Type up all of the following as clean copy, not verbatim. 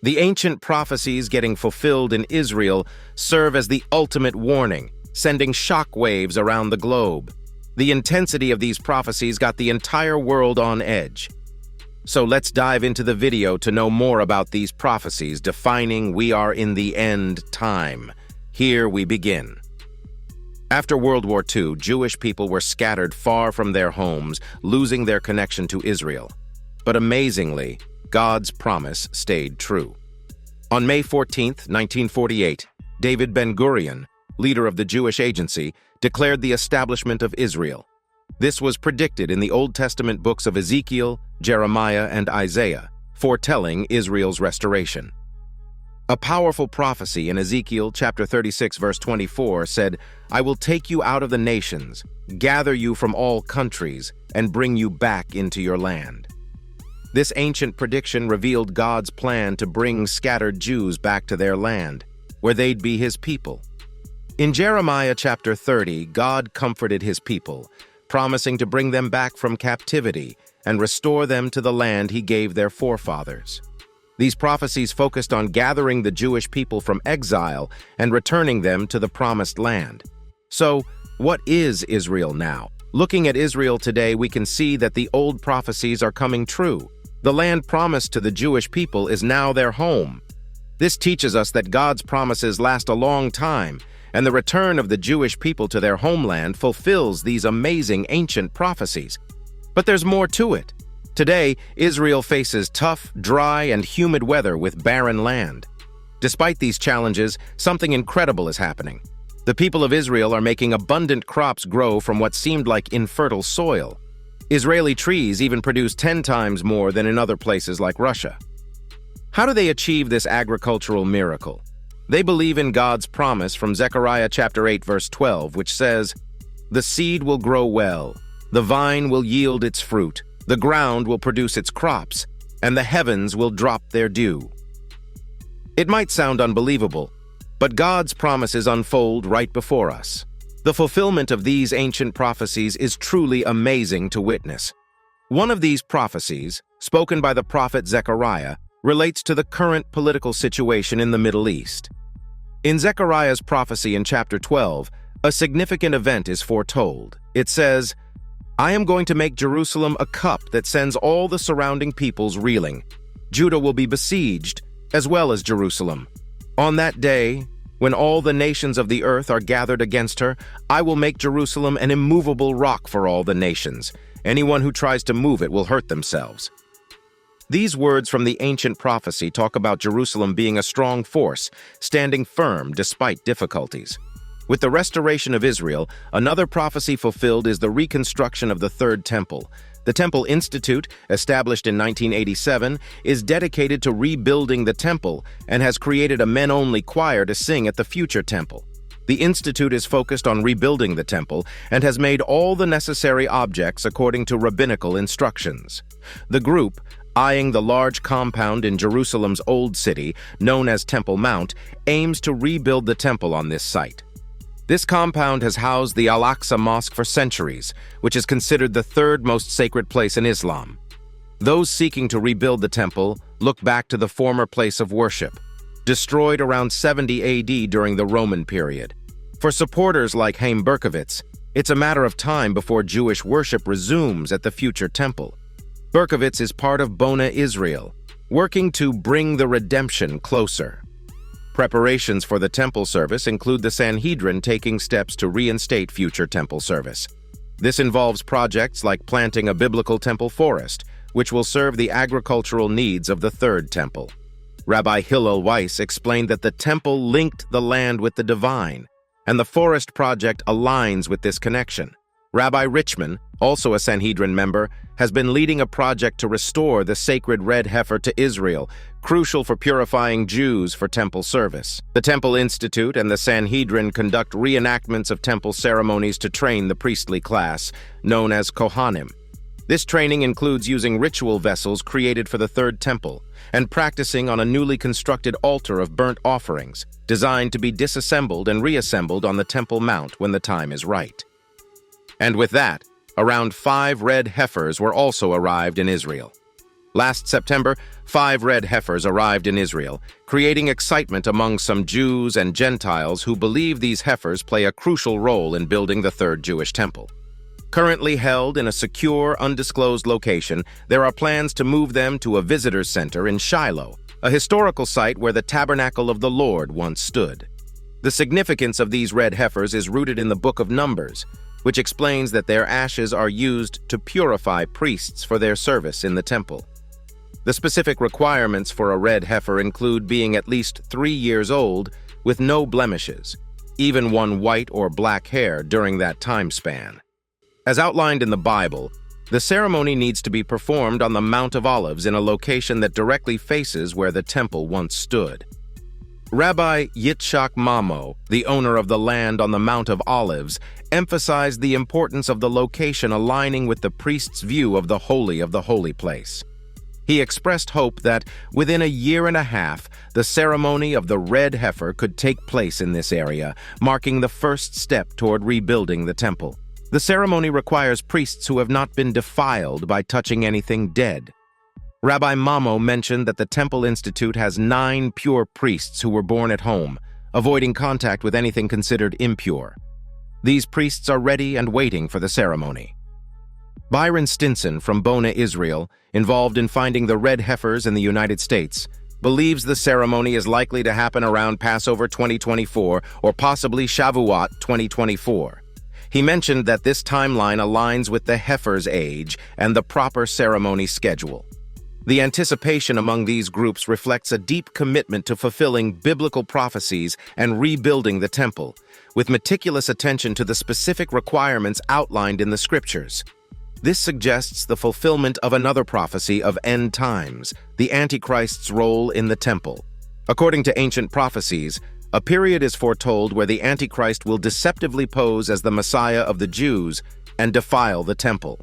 The ancient prophecies getting fulfilled in Israel serve as the ultimate warning, sending shockwaves around the globe. The intensity of these prophecies got the entire world on edge. So let's dive into the video to know more about these prophecies defining we are in the end time. Here we begin. After World War II, Jewish people were scattered far from their homes, losing their connection to Israel. But amazingly, God's promise stayed true. On May 14, 1948, David Ben Gurion, leader of the Jewish Agency, declared the establishment of Israel. This was predicted in the Old Testament books of Ezekiel, Jeremiah, and Isaiah, foretelling Israel's restoration. A powerful prophecy in Ezekiel chapter 36, verse 24 said, "I will take you out of the nations, gather you from all countries, and bring you back into your land." This ancient prediction revealed God's plan to bring scattered Jews back to their land, where they'd be his people. In Jeremiah chapter 30, God comforted his people, promising to bring them back from captivity and restore them to the land he gave their forefathers. These prophecies focused on gathering the Jewish people from exile and returning them to the promised land. So, what is Israel now? Looking at Israel today, we can see that the old prophecies are coming true. The land promised to the Jewish people is now their home. This teaches us that God's promises last a long time, and the return of the Jewish people to their homeland fulfills these amazing ancient prophecies. But there's more to it. Today, Israel faces tough, dry, and humid weather with barren land. Despite these challenges, something incredible is happening. The people of Israel are making abundant crops grow from what seemed like infertile soil. Israeli trees even produce 10 times more than in other places like Russia. How do they achieve this agricultural miracle? They believe in God's promise from Zechariah chapter 8, verse 12, which says, "The seed will grow well, the vine will yield its fruit, the ground will produce its crops, and the heavens will drop their dew." It might sound unbelievable, but God's promises unfold right before us. The fulfillment of these ancient prophecies is truly amazing to witness. One of these prophecies, spoken by the prophet Zechariah, relates to the current political situation in the Middle East. In Zechariah's prophecy in chapter 12, a significant event is foretold. It says, "I am going to make Jerusalem a cup that sends all the surrounding peoples reeling. Judah will be besieged, as well as Jerusalem. On that day, when all the nations of the earth are gathered against her, I will make Jerusalem an immovable rock for all the nations. Anyone who tries to move it will hurt themselves." These words from the ancient prophecy talk about Jerusalem being a strong force, standing firm despite difficulties. With the restoration of Israel, another prophecy fulfilled is the reconstruction of the Third Temple. The Temple Institute, established in 1987, is dedicated to rebuilding the temple and has created a men-only choir to sing at the future temple. The Institute is focused on rebuilding the temple and has made all the necessary objects according to rabbinical instructions. The group, eyeing the large compound in Jerusalem's Old City, known as Temple Mount, aims to rebuild the temple on this site. This compound has housed the Al-Aqsa Mosque for centuries, which is considered the third most sacred place in Islam. Those seeking to rebuild the temple look back to the former place of worship, destroyed around 70 AD during the Roman period. For supporters like Haim Berkowitz, it's a matter of time before Jewish worship resumes at the future temple. Berkowitz is part of Bona Israel, working to bring the redemption closer. Preparations for the temple service include the Sanhedrin taking steps to reinstate future temple service. This involves projects like planting a biblical temple forest, which will serve the agricultural needs of the Third Temple. Rabbi Hillel Weiss explained that the temple linked the land with the divine, and the forest project aligns with this connection. Rabbi Richman, also a Sanhedrin member, has been leading a project to restore the sacred red heifer to Israel, crucial for purifying Jews for temple service. The Temple Institute and the Sanhedrin conduct reenactments of temple ceremonies to train the priestly class, known as Kohanim. This training includes using ritual vessels created for the Third Temple and practicing on a newly constructed altar of burnt offerings, designed to be disassembled and reassembled on the Temple Mount when the time is right. And with that, around 5 red heifers were also arrived in Israel. Last September, 5 red heifers arrived in Israel, creating excitement among some Jews and Gentiles who believe these heifers play a crucial role in building the Third Jewish Temple. Currently held in a secure, undisclosed location, there are plans to move them to a visitor's center in Shiloh, a historical site where the Tabernacle of the Lord once stood. The significance of these red heifers is rooted in the Book of Numbers, which explains that their ashes are used to purify priests for their service in the temple. The specific requirements for a red heifer include being at least 3 years old with no blemishes, even one white or black hair during that time span. As outlined in the Bible, the ceremony needs to be performed on the Mount of Olives in a location that directly faces where the temple once stood. Rabbi Yitzhak Mamo, the owner of the land on the Mount of Olives, emphasized the importance of the location aligning with the priest's view of the holy place. He expressed hope that within a year and a half, the ceremony of the red heifer could take place in this area, marking the first step toward rebuilding the temple. The ceremony requires priests who have not been defiled by touching anything dead. Rabbi Mamo mentioned that the Temple Institute has 9 pure priests who were born at home, avoiding contact with anything considered impure. These priests are ready and waiting for the ceremony. Byron Stinson from Bona, Israel, involved in finding the red heifers in the United States, believes the ceremony is likely to happen around Passover 2024 or possibly Shavuot 2024. He mentioned that this timeline aligns with the heifer's age and the proper ceremony schedule. The anticipation among these groups reflects a deep commitment to fulfilling biblical prophecies and rebuilding the temple, with meticulous attention to the specific requirements outlined in the scriptures. This suggests the fulfillment of another prophecy of end times, the Antichrist's role in the temple. According to ancient prophecies, a period is foretold where the Antichrist will deceptively pose as the Messiah of the Jews and defile the temple.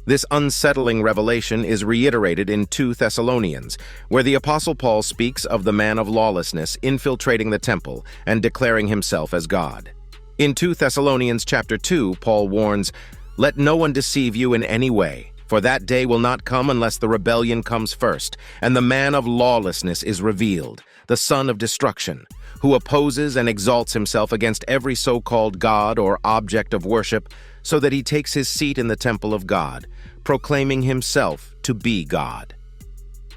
This unsettling revelation is reiterated in 2 Thessalonians, where the Apostle Paul speaks of the man of lawlessness infiltrating the temple and declaring himself as God. In 2 Thessalonians chapter 2, Paul warns, "Let no one deceive you in any way, for that day will not come unless the rebellion comes first, and the man of lawlessness is revealed, the son of destruction, who opposes and exalts himself against every so-called God or object of worship, so that he takes his seat in the temple of God, proclaiming himself to be God."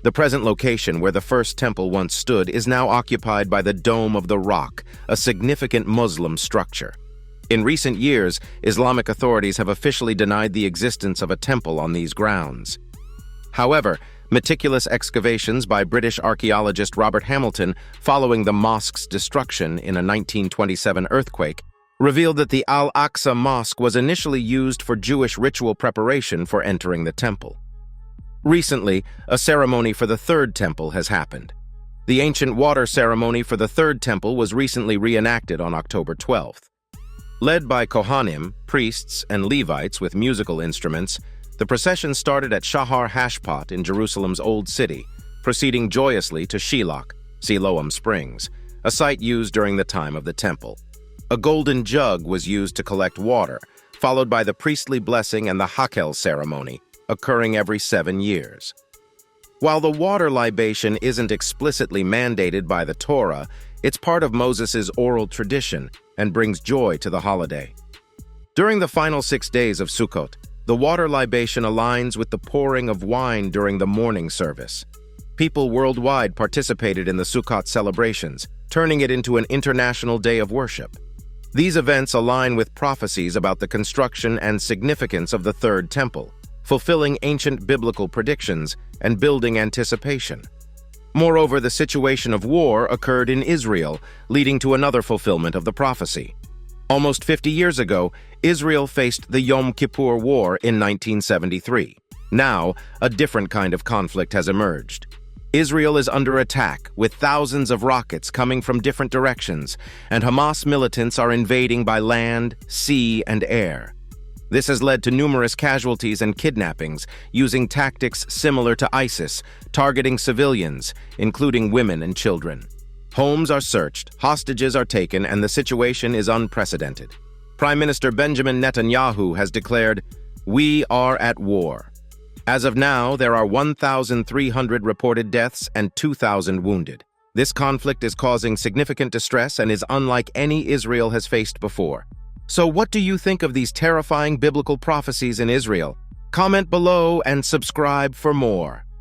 The present location where the first temple once stood is now occupied by the Dome of the Rock, a significant Muslim structure. In recent years, Islamic authorities have officially denied the existence of a temple on these grounds. However, meticulous excavations by British archaeologist Robert Hamilton following the mosque's destruction in a 1927 earthquake revealed that the Al-Aqsa Mosque was initially used for Jewish ritual preparation for entering the temple. Recently, a ceremony for the Third Temple has happened. The ancient water ceremony for the Third Temple was recently reenacted on October 12th. Led by Kohanim, priests, and Levites with musical instruments, the procession started at Shahar Hashpat in Jerusalem's Old City, proceeding joyously to Shiloh, Siloam Springs, a site used during the time of the temple. A golden jug was used to collect water, followed by the priestly blessing and the Hakel ceremony, occurring every 7 years. While the water libation isn't explicitly mandated by the Torah, it's part of Moses' oral tradition and brings joy to the holiday. During the final 6 days of Sukkot, the water libation aligns with the pouring of wine during the morning service. People worldwide participated in the Sukkot celebrations, turning it into an international day of worship. These events align with prophecies about the construction and significance of the Third Temple, fulfilling ancient biblical predictions and building anticipation. Moreover, the situation of war occurred in Israel, leading to another fulfillment of the prophecy. Almost 50 years ago, Israel faced the Yom Kippur War in 1973. Now, a different kind of conflict has emerged. Israel is under attack, with thousands of rockets coming from different directions, and Hamas militants are invading by land, sea, and air. This has led to numerous casualties and kidnappings, using tactics similar to ISIS, targeting civilians, including women and children. Homes are searched, hostages are taken, and the situation is unprecedented. Prime Minister Benjamin Netanyahu has declared, "We are at war." As of now, there are 1,300 reported deaths and 2,000 wounded. This conflict is causing significant distress and is unlike any Israel has faced before. So what do you think of these terrifying biblical prophecies in Israel? Comment below and subscribe for more.